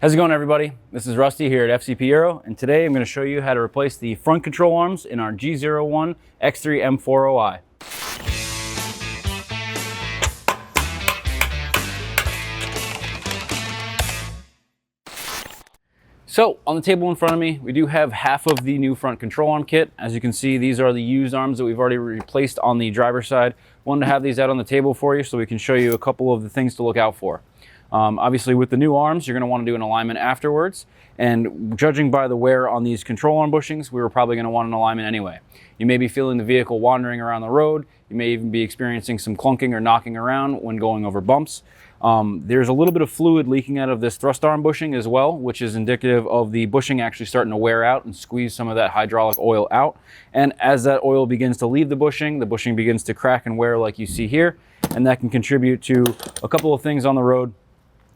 How's it going, everybody? This is Rusty here at FCP Euro, and today I'm going to show you how to replace the front control arms in our G01 X3 M40i. So on the table in front of me, we do have half of the new front control arm kit. As you can see, these are the used arms that we've already replaced on the driver's side. Wanted to have these out on the table for you so we can show you a couple of the things to look out for. Obviously, with the new arms, you're going to want to do an alignment afterwards. And judging by the wear on these control arm bushings, we were probably going to want an alignment anyway. You may be feeling the vehicle wandering around the road. You may even be experiencing some clunking or knocking around when going over bumps. There's a little bit of fluid leaking out of this thrust arm bushing as well, which is indicative of the bushing actually starting to wear out and squeeze some of that hydraulic oil out. And as that oil begins to leave the bushing begins to crack and wear like you see here. And that can contribute to a couple of things on the road.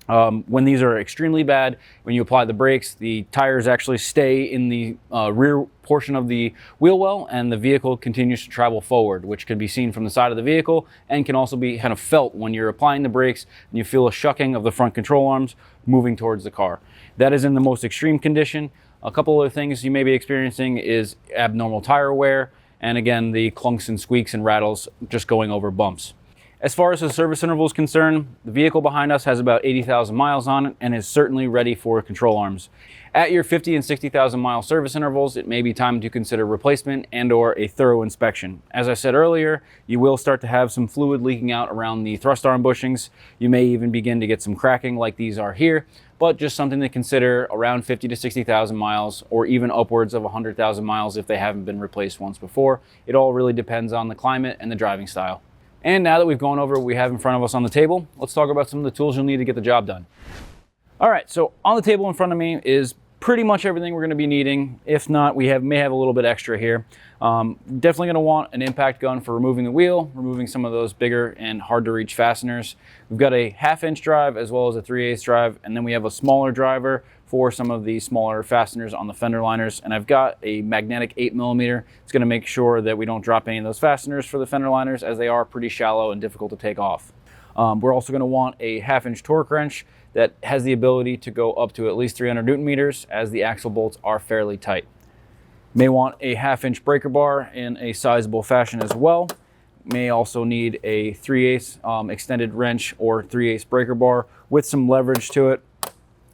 When these are extremely bad, when you apply the brakes, the tires actually stay in the rear portion of the wheel well, and the vehicle continues to travel forward, which can be seen from the side of the vehicle and can also be kind of felt when you're applying the brakes and you feel a shucking of the front control arms moving towards the car. That is in the most extreme condition. A couple of things you may be experiencing is abnormal tire wear, and again, the clunks and squeaks and rattles just going over bumps. As far as the service interval is concerned, the vehicle behind us has about 80,000 miles on it and is certainly ready for control arms. At your 50 and 60,000 mile service intervals, it may be time to consider replacement and or a thorough inspection. As I said earlier, you will start to have some fluid leaking out around the thrust arm bushings. You may even begin to get some cracking like these are here, but just something to consider around 50 to 60,000 miles or even upwards of 100,000 miles if they haven't been replaced once before. It all really depends on the climate and the driving style. And now that we've gone over what we have in front of us on the table, let's talk about some of the tools you'll need to get the job done. All right, so on the table in front of me is pretty much everything we're going to be needing. If not, we may have a little bit extra here. Definitely going to want an impact gun for removing the wheel, removing some of those bigger and hard to reach fasteners. We've got a 1/2 inch drive as well as a 3/8 drive, and then we have a smaller driver for some of the smaller fasteners on the fender liners. And I've got a magnetic 8mm. It's going to make sure that we don't drop any of those fasteners for the fender liners, as they are pretty shallow and difficult to take off. We're also going to want a 1/2 inch torque wrench that has the ability to go up to at least 300 Newton meters, as the axle bolts are fairly tight. May want a 1/2 inch breaker bar in a sizable fashion as well. May also need a 3/8 extended wrench or 3/8 breaker bar with some leverage to it.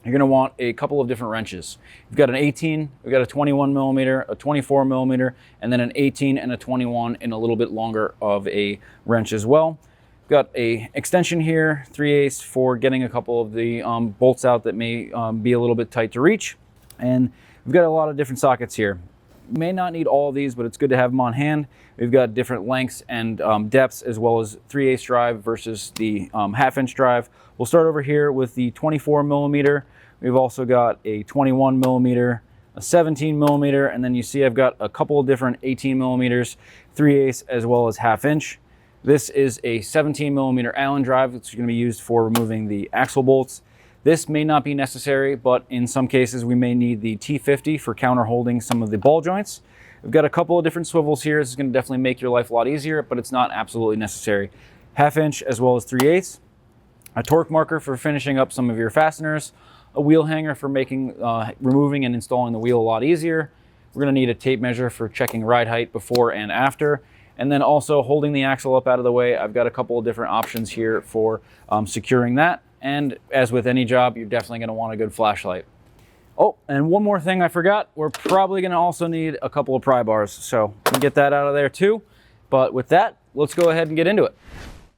You're going to want a couple of different wrenches. We've got an 18, we've got a 21mm, a 24mm, and then an 18 and a 21 in a little bit longer of a wrench as well. We've got a extension here, 3/8 for getting a couple of the bolts out that may be a little bit tight to reach. And we've got a lot of different sockets here. You may not need all of these, but it's good to have them on hand. We've got different lengths and depths, as well as 3/8 drive versus the 1/2 inch drive. We'll start over here with the 24mm. We've also got a 21mm, a 17mm, and then you see I've got a couple of different 18mm, 3/8 as well as 1/2 inch. This is a 17mm Allen drive that's going to be used for removing the axle bolts. This may not be necessary, but in some cases we may need the T50 for counter holding some of the ball joints. We've got a couple of different swivels here. This is going to definitely make your life a lot easier, but it's not absolutely necessary. 1/2 inch as well as 3/8. A torque marker for finishing up some of your fasteners. A wheel hanger for making removing and installing the wheel a lot easier. We're going to need a tape measure for checking ride height before and after. And then also holding the axle up out of the way. I've got a couple of different options here for securing that. And as with any job, you're definitely going to want a good flashlight. Oh, and one more thing I forgot. We're probably going to also need a couple of pry bars. So we can get that out of there too. But with that, let's go ahead and get into it.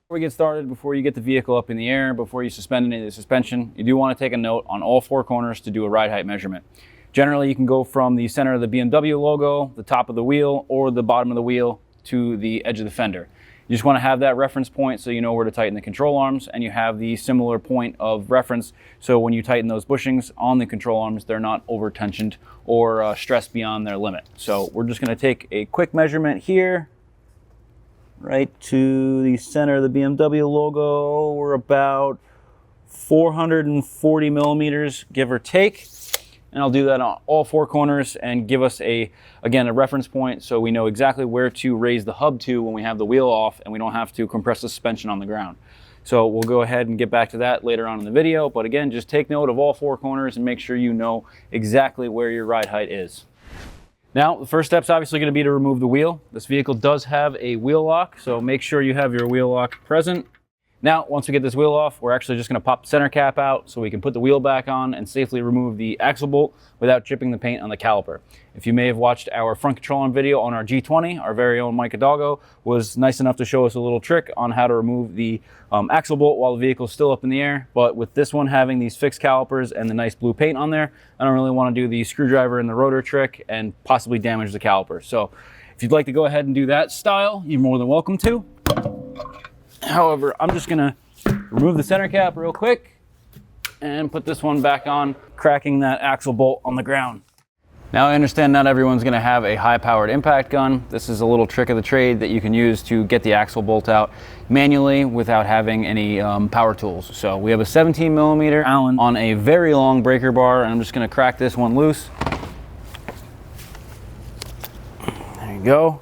Before we get started, before you get the vehicle up in the air, before you suspend any of the suspension, you do want to take a note on all four corners to do a ride height measurement. Generally, you can go from the center of the BMW logo, the top of the wheel, or the bottom of the wheel to the edge of the fender. You just want to have that reference point so you know where to tighten the control arms, and you have the similar point of reference so when you tighten those bushings on the control arms, they're not over tensioned or stressed beyond their limit. So we're just going to take a quick measurement here, right to the center of the BMW logo. We're about 440 millimeters, give or take. And I'll do that on all four corners and give us again, a reference point so we know exactly where to raise the hub to when we have the wheel off and we don't have to compress the suspension on the ground. So we'll go ahead and get back to that later on in the video. But again, just take note of all 4 corners and make sure you know exactly where your ride height is. Now, the first step's obviously going to be to remove the wheel. This vehicle does have a wheel lock, so make sure you have your wheel lock present. Now, once we get this wheel off, we're actually just going to pop the center cap out so we can put the wheel back on and safely remove the axle bolt without chipping the paint on the caliper. If you may have watched our front control arm video on our G20, our very own Mike Hidalgo was nice enough to show us a little trick on how to remove the axle bolt while the vehicle's still up in the air. But with this one having these fixed calipers and the nice blue paint on there, I don't really want to do the screwdriver in the rotor trick and possibly damage the caliper. So if you'd like to go ahead and do that style, you're more than welcome to. However, I'm just gonna remove the center cap real quick and put this one back on, cracking that axle bolt on the ground. Now, I understand not everyone's gonna have a high-powered impact gun. This is a little trick of the trade that you can use to get the axle bolt out manually without having any power tools. So we have a 17mm Allen on a very long breaker bar, and I'm just gonna crack this one loose. There you go.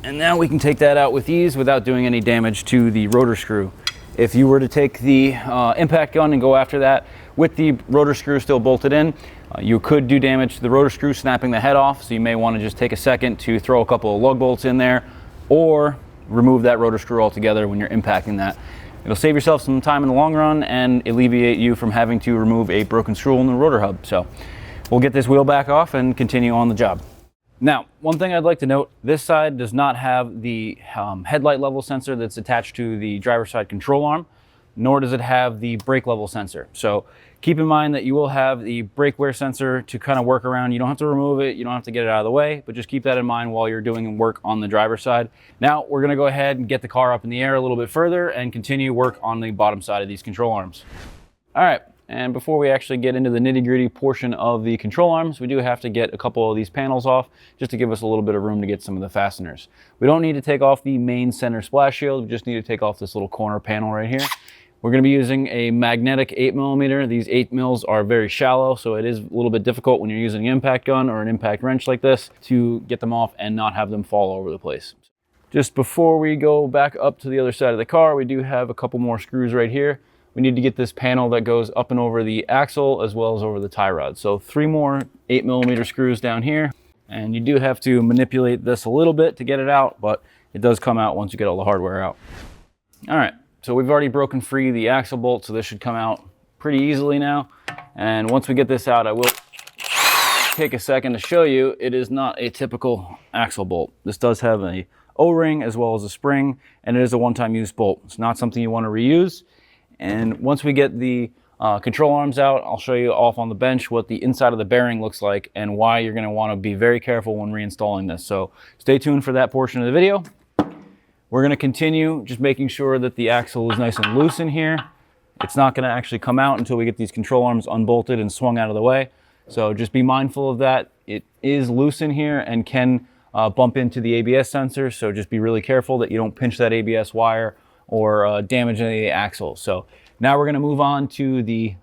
And now we can take that out with ease without doing any damage to the rotor screw. If you were to take the impact gun and go after that with the rotor screw still bolted in, you could do damage to the rotor screw, snapping the head off. So you may want to just take a second to throw a couple of lug bolts in there or remove that rotor screw altogether when you're impacting that. It'll save yourself some time in the long run and alleviate you from having to remove a broken screw in the rotor hub. So we'll get this wheel back off and continue on the job. Now, one thing I'd like to note, this side does not have the headlight level sensor that's attached to the driver's side control arm, nor does it have the brake level sensor. So keep in mind that you will have the brake wear sensor to kind of work around. You don't have to remove it, you don't have to get it out of the way, but just keep that in mind while you're doing work on the driver's side. Now, we're gonna go ahead and get the car up in the air a little bit further and continue work on the bottom side of these control arms. All right. And before we actually get into the nitty-gritty portion of the control arms, we do have to get a couple of these panels off just to give us a little bit of room to get some of the fasteners. We don't need to take off the main center splash shield, we just need to take off this little corner panel right here. We're going to be using a magnetic 8mm. These 8mm are very shallow, so it is a little bit difficult when you're using an impact gun or an impact wrench like this to get them off and not have them fall all over the place. Just before we go back up to the other side of the car, we do have a couple more screws right here. We need to get this panel that goes up and over the axle as well as over the tie rod. So 3 more 8mm screws down here. And you do have to manipulate this a little bit to get it out, but it does come out once you get all the hardware out. All right, so we've already broken free the axle bolt, so this should come out pretty easily now. And once we get this out, I will take a second to show you it is not a typical axle bolt. This does have a O-ring as well as a spring, and it is a one-time use bolt. It's not something you want to reuse. And once we get the control arms out, I'll show you off on the bench what the inside of the bearing looks like and why you're going to want to be very careful when reinstalling this. So stay tuned for that portion of the video. We're going to continue just making sure that the axle is nice and loose in here. It's not going to actually come out until we get these control arms unbolted and swung out of the way. So just be mindful of that. It is loose in here and can bump into the ABS sensor. So just be really careful that you don't pinch that ABS wire or damage any of the axles. So now we're gonna move on to the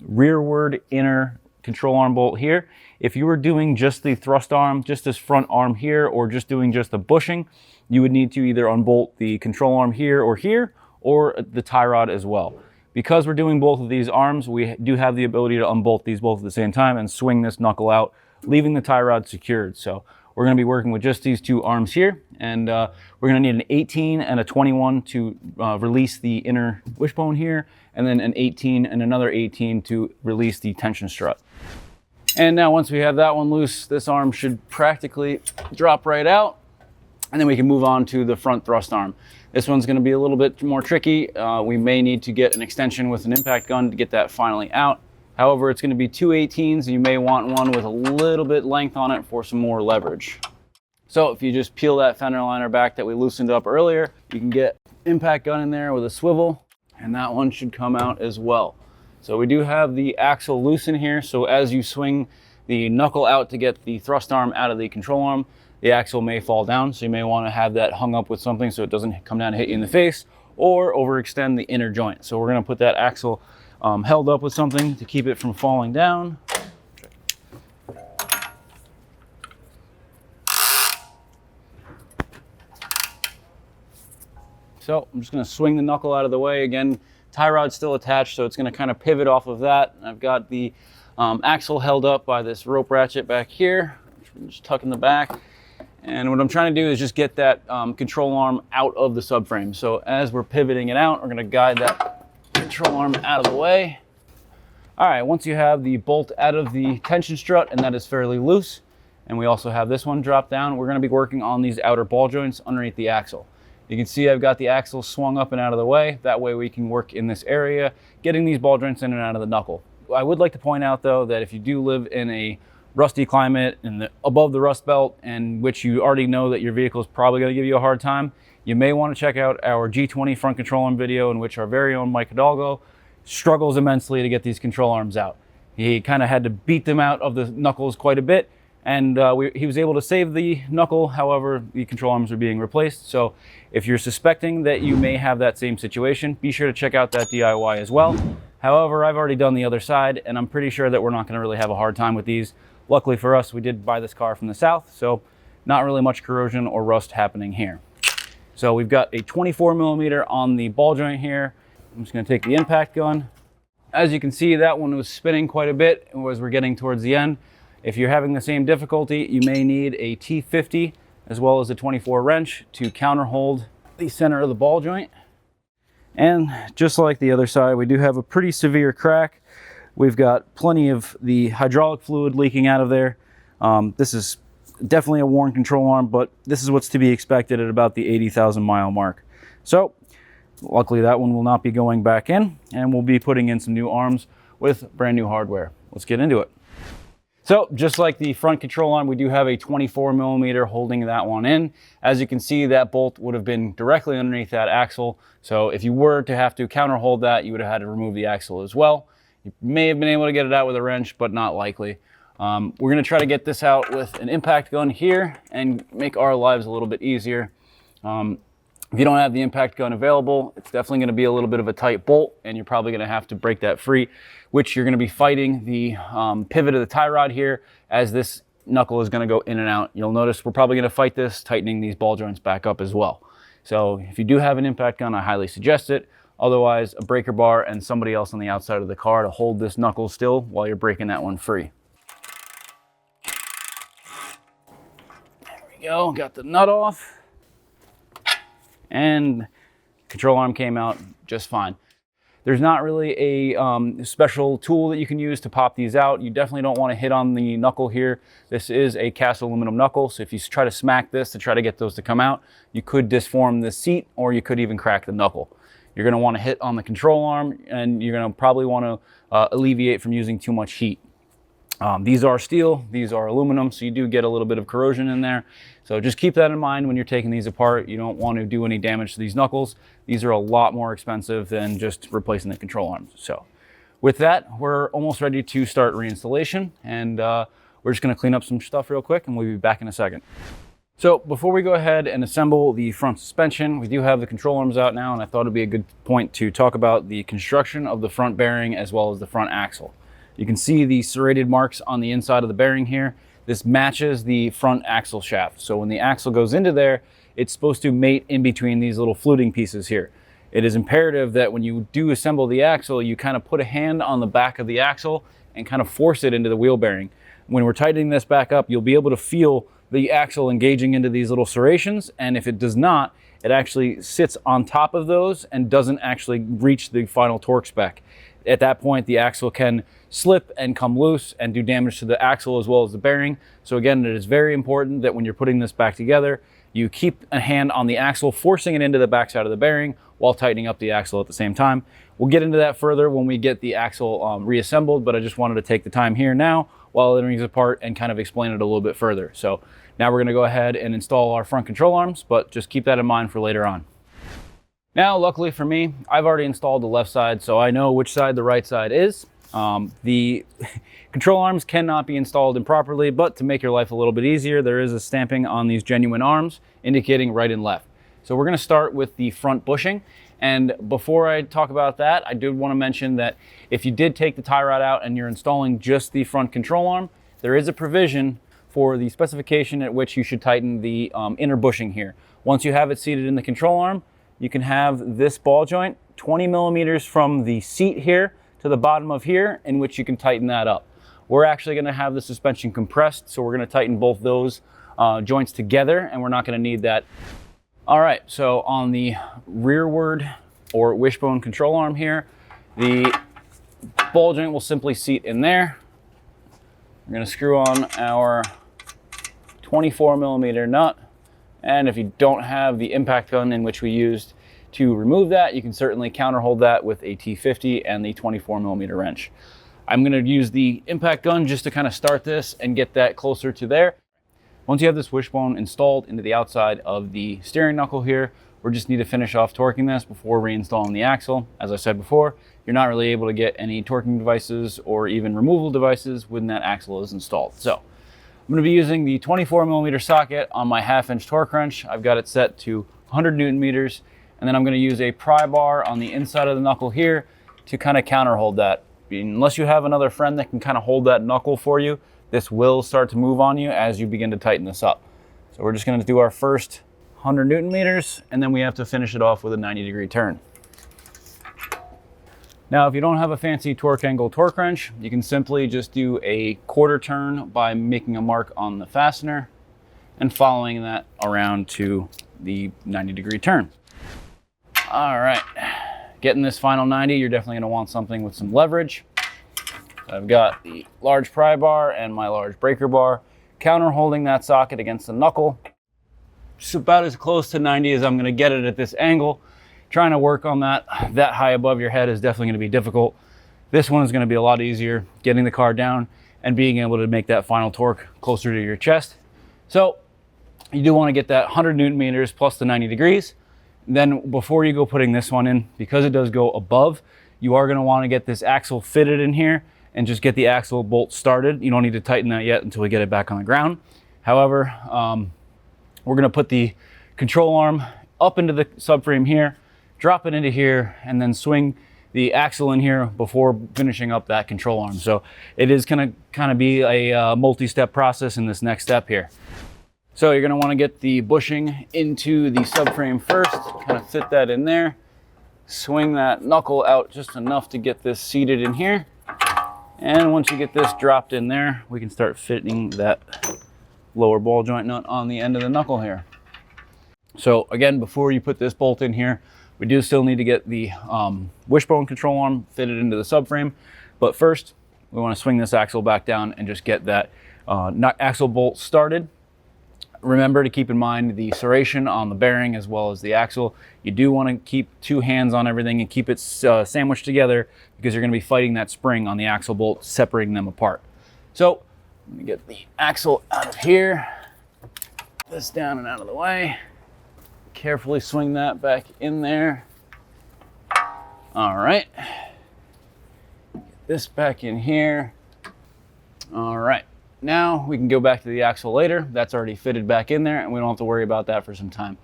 rearward inner control arm bolt here. If you were doing just the thrust arm, just this front arm here, or just doing just the bushing, you would need to either unbolt the control arm here, or the tie rod as well. Because we're doing both of these arms, we do have the ability to unbolt these both at the same time and swing this knuckle out, leaving the tie rod secured. So we're going to be working with just these 2 arms here, and we're going to need an 18 and a 21 to release the inner wishbone here, and then an 18 and another 18 to release the tension strut. And now once we have that one loose, this arm should practically drop right out, and then we can move on to the front thrust arm. This one's going to be a little bit more tricky. We may need to get an extension with an impact gun to get that finally out. However, it's going to be 2 18s, and you may want one with a little bit length on it for some more leverage. So if you just peel that fender liner back that we loosened up earlier, you can get impact gun in there with a swivel, and that one should come out as well. So we do have the axle loose in here, so as you swing the knuckle out to get the thrust arm out of the control arm, the axle may fall down, so you may want to have that hung up with something so it doesn't come down and hit you in the face or overextend the inner joint. So we're going to put that axle held up with something to keep it from falling down. So I'm just going to swing the knuckle out of the way. Again, tie rod's still attached, so it's going to kind of pivot off of that. I've got the axle held up by this rope ratchet back here, which I'm just tucking the back. And what I'm trying to do is just get that control arm out of the subframe. So as we're pivoting it out, we're going to guide that control arm out of the way. All right, once you have the bolt out of the tension strut, and that is fairly loose, and we also have this one drop down, we're going to be working on these outer ball joints underneath the axle. You can see I've got the axle swung up and out of the way. That way we can work in this area, getting these ball joints in and out of the knuckle. I would like to point out though that if you do live in a rusty climate and above the rust belt, and which you already know that your vehicle is probably going to give you a hard time, you may want to check out our G20 front control arm video, in which our very own Mike Hidalgo struggles immensely to get these control arms out. He kind of had to beat them out of the knuckles quite a bit, and he was able to save the knuckle. However, the control arms are being replaced. So if you're suspecting that you may have that same situation, be sure to check out that DIY as well. However, I've already done the other side, and I'm pretty sure that we're not going to really have a hard time with these. Luckily for us, we did buy this car from the south, so not really much corrosion or rust happening here. So we've got a 24 millimeter on the ball joint here. I'm just going to take the impact gun. As you can see, that one was spinning quite a bit as we're getting towards the end. If you're having the same difficulty, you may need a T50 as well as a 24 wrench to counterhold the center of the ball joint. And just like the other side, we do have a pretty severe crack. We've got plenty of the hydraulic fluid leaking out of there. This is definitely a worn control arm, but this is what's to be expected at about the 80,000 mile mark. So luckily that one will not be going back in, and we'll be putting in some new arms with brand new hardware. Let's get into it. So just like the front control arm, we do have a 24 millimeter holding that one in. As you can see, that bolt would have been directly underneath that axle. So if you were to have to counter hold that, you would have had to remove the axle as well. You may have been able to get it out with a wrench, but not likely. We're going to try to get this out with an impact gun here and make our lives a little bit easier. If you don't have the impact gun available, it's definitely going to be a little bit of a tight bolt, and you're probably going to have to break that free, which you're going to be fighting the pivot of the tie rod here as this knuckle is going to go in and out. You'll notice we're probably going to fight this, tightening these ball joints back up as well. So if you do have an impact gun, I highly suggest it. Otherwise, a breaker bar and somebody else on the outside of the car to hold this knuckle still while you're breaking that one free. There we go, got the nut off. And control arm came out just fine. There's not really a special tool that you can use to pop these out. You definitely don't want to hit on the knuckle here. This is a cast aluminum knuckle, so if you try to smack this to try to get those to come out, you could disform the seat, or you could even crack the knuckle. You're going to want to hit on the control arm, and you're going to probably want to alleviate from using too much heat. These are steel, these are aluminum, so you do get a little bit of corrosion in there. So just keep that in mind when you're taking these apart. You don't want to do any damage to these knuckles. These are a lot more expensive than just replacing the control arms. So with that, we're almost ready to start reinstallation, and we're just going to clean up some stuff real quick, and we'll be back in a second. So before we go ahead and assemble the front suspension, we do have the control arms out now, and I thought it'd be a good point to talk about the construction of the front bearing as well as the front axle. You can see the serrated marks on the inside of the bearing here. This matches the front axle shaft. So when the axle goes into there, it's supposed to mate in between these little fluting pieces here. It is imperative that when you do assemble the axle, you kind of put a hand on the back of the axle and kind of force it into the wheel bearing. When we're tightening this back up, you'll be able to feel the axle engaging into these little serrations, and if it does not, it actually sits on top of those and doesn't actually reach the final torque spec. At that point, the axle can slip and come loose and do damage to the axle as well as the bearing. So again, it is very important that when you're putting this back together, you keep a hand on the axle, forcing it into the backside of the bearing while tightening up the axle at the same time. We'll get into that further when we get the axle reassembled, but I just wanted to take the time here now while it rings apart and kind of explain it a little bit further. So now we're going to go ahead and install our front control arms, but just keep that in mind for later on. Now, luckily for me, I've already installed the left side, so I know which side the right side is. The control arms cannot be installed improperly, but to make your life a little bit easier, there is a stamping on these genuine arms indicating right and left. So we're going to start with the front bushing. And before I talk about that, I did want to mention that if you did take the tie rod out and you're installing just the front control arm, there is a provision for the specification at which you should tighten the inner bushing here. Once you have it seated in the control arm, you can have this ball joint 20 millimeters from the seat here to the bottom of here, in which you can tighten that up. We're actually going to have the suspension compressed, so we're going to tighten both those joints together, and we're not going to need that. All right, so on the rearward or wishbone control arm here, the ball joint will simply seat in there. We're going to screw on our 24 millimeter nut, and if you don't have the impact gun in which we used to remove that, you can certainly counterhold that with a T50 and the 24 millimeter wrench. I'm going to use the impact gun just to kind of start this and get that closer to there. Once you have this wishbone installed into the outside of the steering knuckle here, we just need to finish off torquing this before reinstalling the axle. As I said before, you're not really able to get any torquing devices or even removal devices when that axle is installed. So I'm going to be using the 24 millimeter socket on my 1/2 inch torque wrench. I've got it set to 100 Newton meters, and then I'm going to use a pry bar on the inside of the knuckle here to kind of counterhold that. Unless you have another friend that can kind of hold that knuckle for you, this will start to move on you as you begin to tighten this up. So we're just going to do our first 100 Newton meters, and then we have to finish it off with a 90-degree turn. Now, if you don't have a fancy torque angle torque wrench, you can simply just do a quarter turn by making a mark on the fastener and following that around to the 90-degree turn. All right, getting this final 90, you're definitely going to want something with some leverage. I've got the large pry bar and my large breaker bar counter holding that socket against the knuckle. Just about as close to 90 as I'm going to get it at this angle. Trying to work on that high above your head is definitely going to be difficult. This one is going to be a lot easier, getting the car down and being able to make that final torque closer to your chest. So you do want to get that 100 Newton meters plus the 90 degrees. Then before you go putting this one in, because it does go above, you are going to want to get this axle fitted in here and just get the axle bolt started. You don't need to tighten that yet until we get it back on the ground. However, we're going to put the control arm up into the subframe here, drop it into here, and then swing the axle in here before finishing up that control arm. So it is going to kind of be a multi-step process in this next step here. So you're going to want to get the bushing into the subframe first, kind of fit that in there, swing that knuckle out just enough to get this seated in here. And once you get this dropped in there, we can start fitting that lower ball joint nut on the end of the knuckle here. So again, before you put this bolt in here, we do still need to get the wishbone control arm fitted into the subframe. But first, we want to swing this axle back down and just get that axle bolt started. Remember to keep in mind the serration on the bearing as well as the axle. You do want to keep two hands on everything and keep it sandwiched together, because you're going to be fighting that spring on the axle bolt, separating them apart. So I'm going to get the axle out of here, this down and out of the way. Carefully swing that back in there. All right. Get this back in here. All right. Now we can go back to the axle later. That's already fitted back in there, and we don't have to worry about that for some time.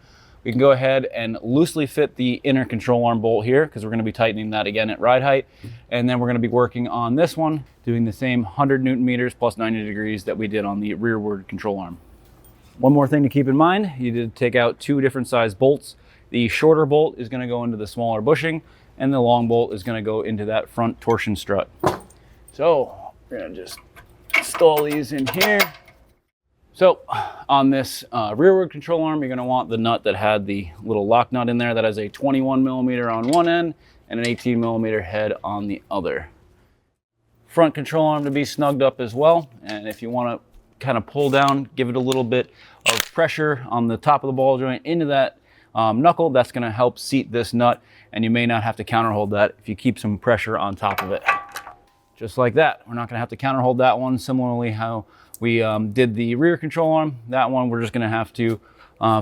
We can go ahead and loosely fit the inner control arm bolt here, because we're going to be tightening that again at ride height. And then we're going to be working on this one, doing the same 100 Newton meters plus 90 degrees that we did on the rearward control arm. One more thing to keep in mind, you did take out two different size bolts. The shorter bolt is going to go into the smaller bushing, and the long bolt is going to go into that front torsion strut. So we're going to just install these in here. So on this rearward control arm, you're going to want the nut that had the little lock nut in there that has a 21 millimeter on one end and an 18 millimeter head on the other. Front control arm to be snugged up as well, and if you want to kind of pull down, give it a little bit of pressure on the top of the ball joint into that knuckle, that's going to help seat this nut, and you may not have to counterhold that if you keep some pressure on top of it. Just like that. We're not going to have to counterhold that one. Similarly how we did the rear control arm, that one we're just going to have to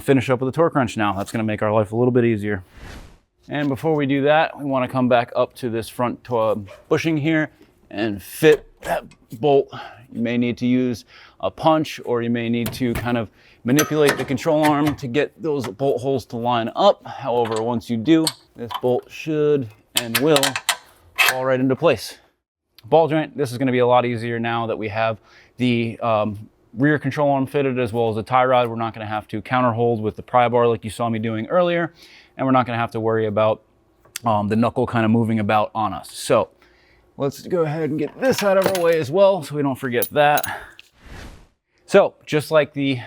finish up with a torque wrench now. That's going to make our life a little bit easier. And before we do that, we want to come back up to this front bushing here and fit that bolt. You may need to use a punch, or you may need to kind of manipulate the control arm to get those bolt holes to line up. However, once you do, this bolt should and will fall right into place. Ball joint, this is going to be a lot easier now that we have the rear control arm fitted as well as the tie rod. We're not going to have to counter hold with the pry bar like you saw me doing earlier. and we're not going to have to worry about the knuckle kind of moving about on us. So let's go ahead and get this out of our way as well so we don't forget that. So just like the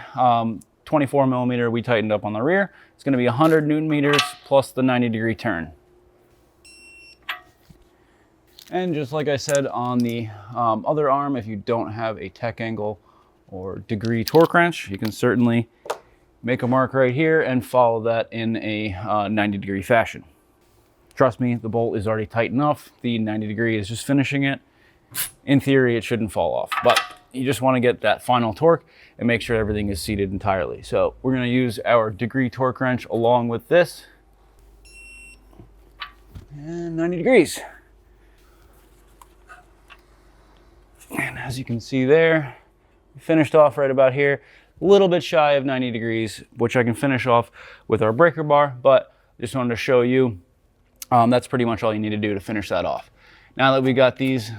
24 millimeter we tightened up on the rear, it's going to be 100 Newton meters plus the 90-degree turn. And just like I said on the other arm, if you don't have a tech angle or degree torque wrench, you can certainly make a mark right here and follow that in a 90-degree fashion. Trust me, the bolt is already tight enough. The 90-degree is just finishing it. In theory, it shouldn't fall off, but you just want to get that final torque and make sure everything is seated entirely. So we're going to use our degree torque wrench along with this. And 90 degrees. And as you can see there, finished off right about here, a little bit shy of 90 degrees, which I can finish off with our breaker bar, but just wanted to show you that's pretty much all you need to do to finish that off. Now that we got these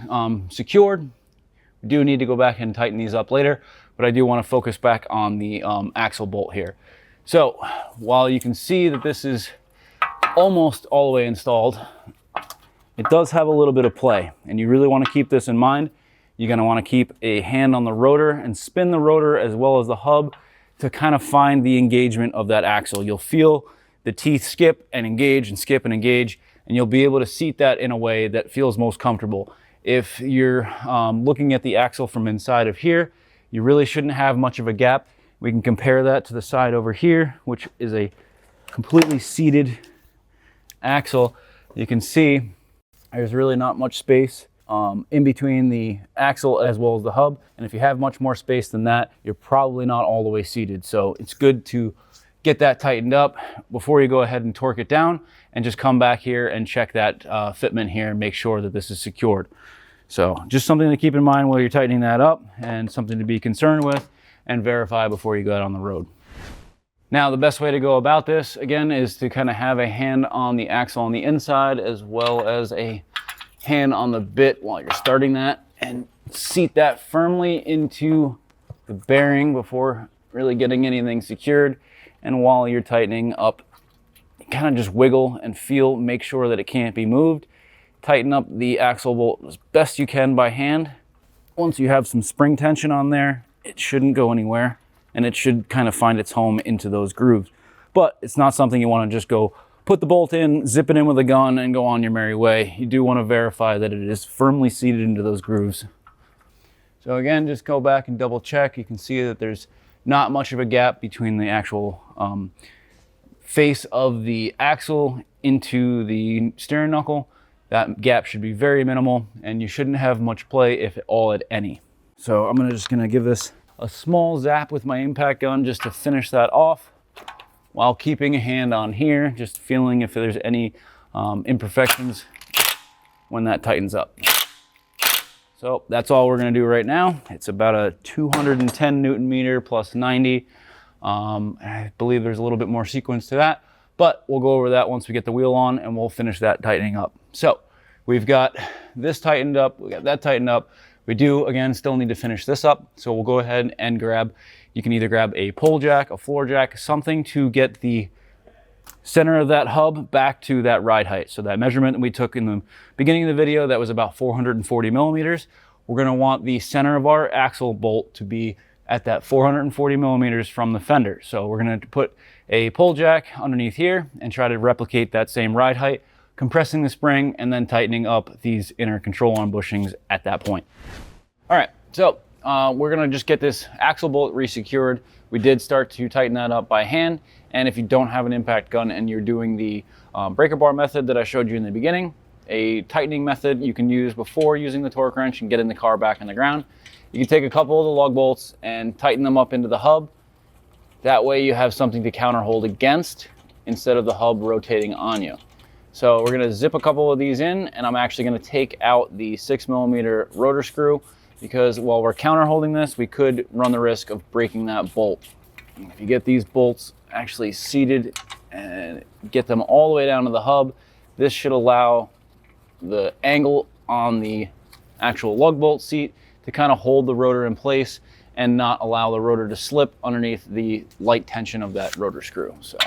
secured, we do need to go back and tighten these up later, but I do want to focus back on the axle bolt here. So while you can see that this is almost all the way installed, it does have a little bit of play, and you really want to keep this in mind. You're going to want to keep a hand on the rotor and spin the rotor as well as the hub to kind of find the engagement of that axle. You'll feel the teeth skip and engage and skip and engage, and you'll be able to seat that in a way that feels most comfortable. If you're looking at the axle from inside of here, you really shouldn't have much of a gap. We can compare that to the side over here, which is a completely seated axle. You can see there's really not much space in between the axle as well as the hub. And if you have much more space than that, you're probably not all the way seated. So it's good to get that tightened up before you go ahead and torque it down, and just come back here and check that fitment here and make sure that this is secured. So just something to keep in mind while you're tightening that up, and something to be concerned with and verify before you go out on the road. Now, the best way to go about this, again, is to kind of have a hand on the axle on the inside as well as a hand on the bit while you're starting that, and seat that firmly into the bearing before really getting anything secured. And while you're tightening up, kind of just wiggle and feel, make sure that it can't be moved. Tighten up the axle bolt as best you can by hand. Once you have some spring tension on there, it shouldn't go anywhere, and it should kind of find its home into those grooves. But it's not something you want to just go put the bolt in, zip it in with a gun, and go on your merry way. You do want to verify that it is firmly seated into those grooves. So again, just go back and double check. You can see that there's not much of a gap between the actual face of the axle into the steering knuckle. That gap should be very minimal, and you shouldn't have much play, if at all, at any. So I'm just gonna give this a small zap with my impact gun just to finish that off, while keeping a hand on here, just feeling if there's any imperfections when that tightens up. So that's all we're gonna do right now. It's about a 210 Newton meter plus 90. I believe there's a little bit more sequence to that, but we'll go over that once we get the wheel on, and we'll finish that tightening up. So we've got this tightened up, we got that tightened up. We do, again, still need to finish this up. So we'll go ahead and grab, you can either grab a pole jack, a floor jack, something to get the center of that hub back to that ride height. So that measurement that we took in the beginning of the video, that was about 440 millimeters. We're gonna want the center of our axle bolt to be at that 440 millimeters from the fender. So we're gonna put a pole jack underneath here and try to replicate that same ride height, compressing the spring and then tightening up these inner control arm bushings at that point. All right, so we're gonna just get this axle bolt resecured. We did start to tighten that up by hand, and if you don't have an impact gun and you're doing the breaker bar method that I showed you in the beginning, a tightening method you can use before using the torque wrench and getting the car back on the ground. You can take a couple of the lug bolts and tighten them up into the hub. That way you have something to counter hold against instead of the hub rotating on you. So we're gonna zip a couple of these in, and I'm actually gonna take out the 6mm rotor screw, because while we're counter holding this, we could run the risk of breaking that bolt. If you get these bolts actually seated and get them all the way down to the hub, this should allow the angle on the actual lug bolt seat to kind of hold the rotor in place and not allow the rotor to slip underneath the light tension of that rotor screw. So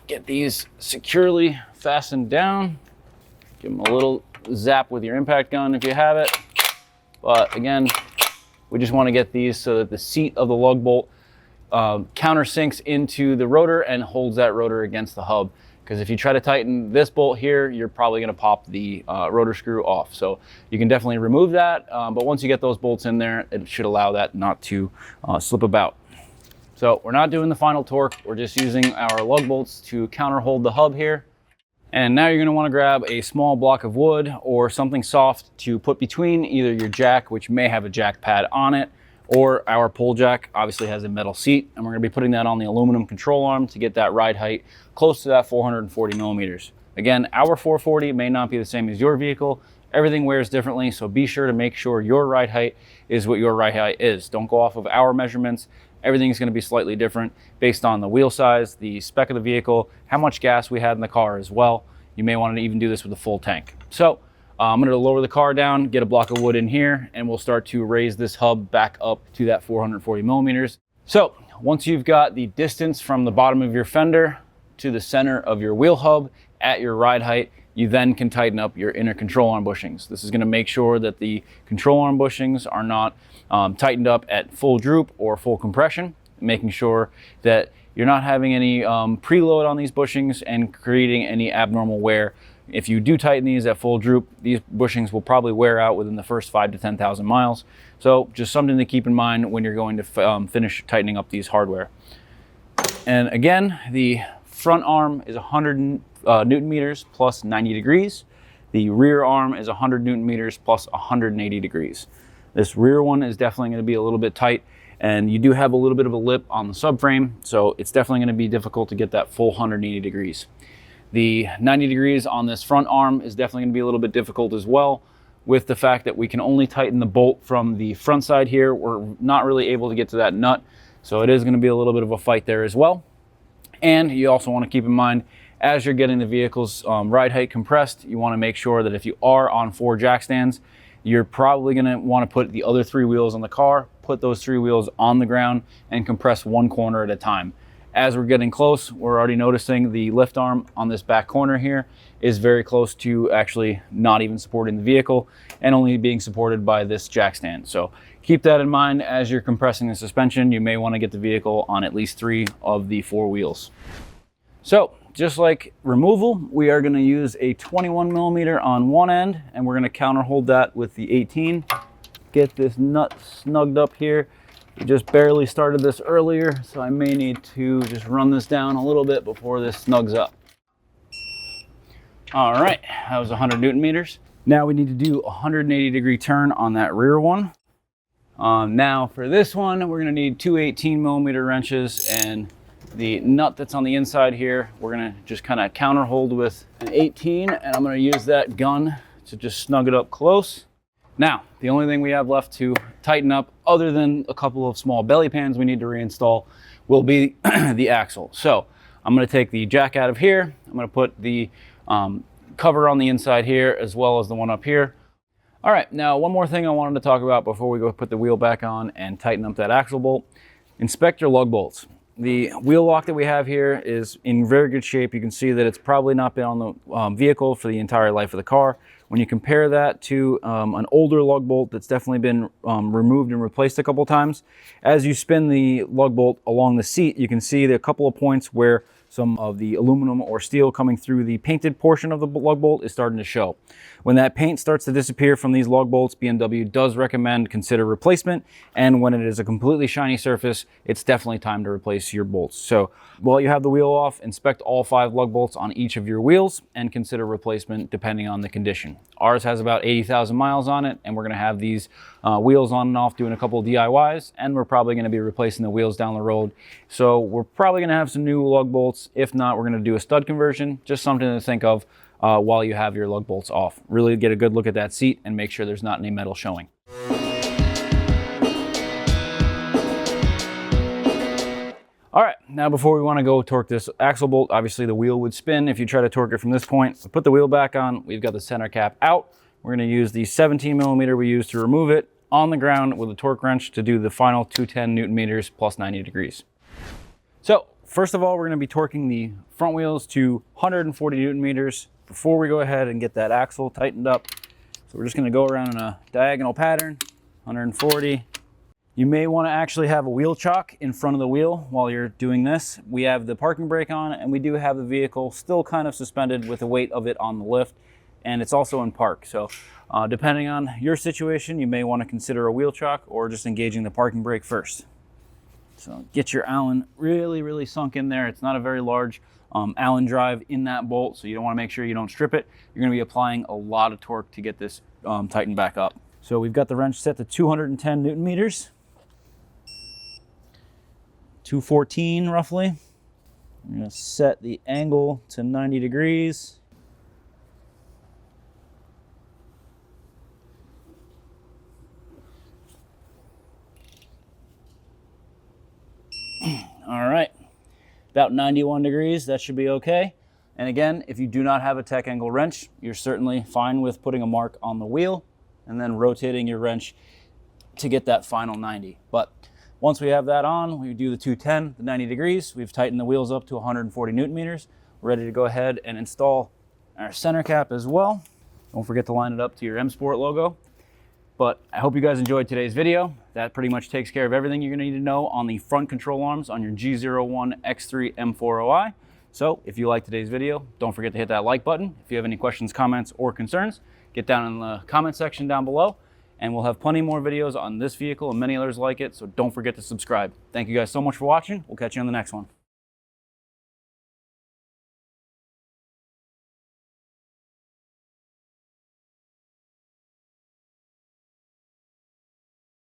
get these securely fastened down. Give them a little zap with your impact gun if you have it. But again, we just want to get these so that the seat of the lug bolt countersinks into the rotor and holds that rotor against the hub. Because if you try to tighten this bolt here, you're probably going to pop the rotor screw off. So you can definitely remove that. But once you get those bolts in there, it should allow that not to slip about. So we're not doing the final torque. We're just using our lug bolts to counter hold the hub here. And now you're going to want to grab a small block of wood or something soft to put between either your jack, which may have a jack pad on it, or our pull jack obviously has a metal seat, and we're going to be putting that on the aluminum control arm to get that ride height close to that 440 millimeters. Again, our 440 may not be the same as your vehicle. Everything wears differently, so be sure to make sure your ride height is what your ride height is. Don't go off of our measurements. Everything's going to be slightly different based on the wheel size, the spec of the vehicle, how much gas we had in the car as well. You may want to even do this with a full tank. So I'm going to lower the car down, get a block of wood in here, and we'll start to raise this hub back up to that 440 millimeters. So once you've got the distance from the bottom of your fender to the center of your wheel hub at your ride height, you then can tighten up your inner control arm bushings. This is going to make sure that the control arm bushings are not tightened up at full droop or full compression, making sure that you're not having any preload on these bushings and creating any abnormal wear. If you do tighten these at full droop, these bushings will probably wear out within the first 5,000 to 10,000 miles. So just something to keep in mind when you're going to finish tightening up these hardware. And again, the front arm is 100 Newton meters plus 90 degrees. The rear arm is 100 Newton meters plus 180 degrees. This rear one is definitely going to be a little bit tight, and you do have a little bit of a lip on the subframe, so it's definitely going to be difficult to get that full 180 degrees. The 90 degrees on this front arm is definitely going to be a little bit difficult as well, with the fact that we can only tighten the bolt from the front side here. We're not really able to get to that nut, so it is going to be a little bit of a fight there as well. And you also want to keep in mind, as you're getting the vehicle's ride height compressed, you want to make sure that if you are on 4 jack stands, you're probably going to want to put the other 3 wheels on the car, put those 3 wheels on the ground, and compress one corner at a time. As we're getting close, we're already noticing the lift arm on this back corner here is very close to actually not even supporting the vehicle and only being supported by this jack stand. So keep that in mind as you're compressing the suspension. You may want to get the vehicle on at least 3 of the 4 wheels. So just like removal, we are going to use a 21 millimeter on one end, and we're going to counter hold that with the 18. Get this nut snugged up here. We just barely started this earlier, so I may need to just run this down a little bit before this snugs up. All right, that was 100 Newton meters. Now we need to do a 180 degree turn on that rear one. Now for this one, we're gonna need 2 18 millimeter wrenches, and the nut that's on the inside here, we're gonna just kind of counter hold with an 18, and I'm gonna use that gun to just snug it up close. Now, the only thing we have left to tighten up, other than a couple of small belly pans we need to reinstall, will be the axle. So I'm going to take the jack out of here. I'm going to put the cover on the inside here as well as the one up here. All right, now one more thing I wanted to talk about before we go put the wheel back on and tighten up that axle bolt. Inspect your lug bolts. The wheel lock that we have here is in very good shape. You can see that it's probably not been on the vehicle for the entire life of the car. When you compare that to an older lug bolt that's definitely been removed and replaced a couple times, as you spin the lug bolt along the seat, you can see there are a couple of points where some of the aluminum or steel coming through the painted portion of the lug bolt is starting to show. When that paint starts to disappear from these lug bolts, BMW does recommend consider replacement, and when it is a completely shiny surface, it's definitely time to replace your bolts. So while you have the wheel off, inspect all 5 lug bolts on each of your wheels and consider replacement depending on the condition. Ours has about 80,000 miles on it, and we're going to have these wheels on and off doing a couple of DIYs, and we're probably going to be replacing the wheels down the road. So we're probably going to have some new lug bolts. If not, we're going to do a stud conversion. Just something to think of while you have your lug bolts off. Really get a good look at that seat and make sure there's not any metal showing. All right, now before we want to go torque this axle bolt, obviously the wheel would spin if you try to torque it from this point. So put the wheel back on. We've got the center cap out. We're going to use the 17 millimeter we used to remove it on the ground with a torque wrench to do the final 210 Newton meters plus 90 degrees. So First of all, we're going to be torquing the front wheels to 140 Newton meters before we go ahead and get that axle tightened up. So we're just going to go around in a diagonal pattern, 140. You may want to actually have a wheel chock in front of the wheel while you're doing this. We have the parking brake on, and we do have the vehicle still kind of suspended with the weight of it on the lift, and it's also in park. So depending on your situation, you may want to consider a wheel chock or just engaging the parking brake first. So get your Allen really sunk in there. It's not a very large Allen drive in that bolt, so you don't want to make sure you don't strip it. You're going to be applying a lot of torque to get this tightened back up. So we've got the wrench set to 210 Newton meters. 214 roughly. I'm going to set the angle to 90 degrees. All right, about 91 degrees, that should be okay. And again, if you do not have a tech angle wrench, you're certainly fine with putting a mark on the wheel and then rotating your wrench to get that final 90. But once we have that on, we do the 210, the 90 degrees. We've tightened the wheels up to 140 Newton meters. We're ready to go ahead and install our center cap as well. Don't forget to line it up to your M Sport logo. But I hope you guys enjoyed today's video. That pretty much takes care of everything you're gonna need to know on the front control arms on your G01 X3 M4OI. So if you liked today's video, don't forget to hit that like button. If you have any questions, comments, or concerns, get down in the comment section down below, and we'll have plenty more videos on this vehicle and many others like it, so don't forget to subscribe. Thank you guys so much for watching. We'll catch you on the next one.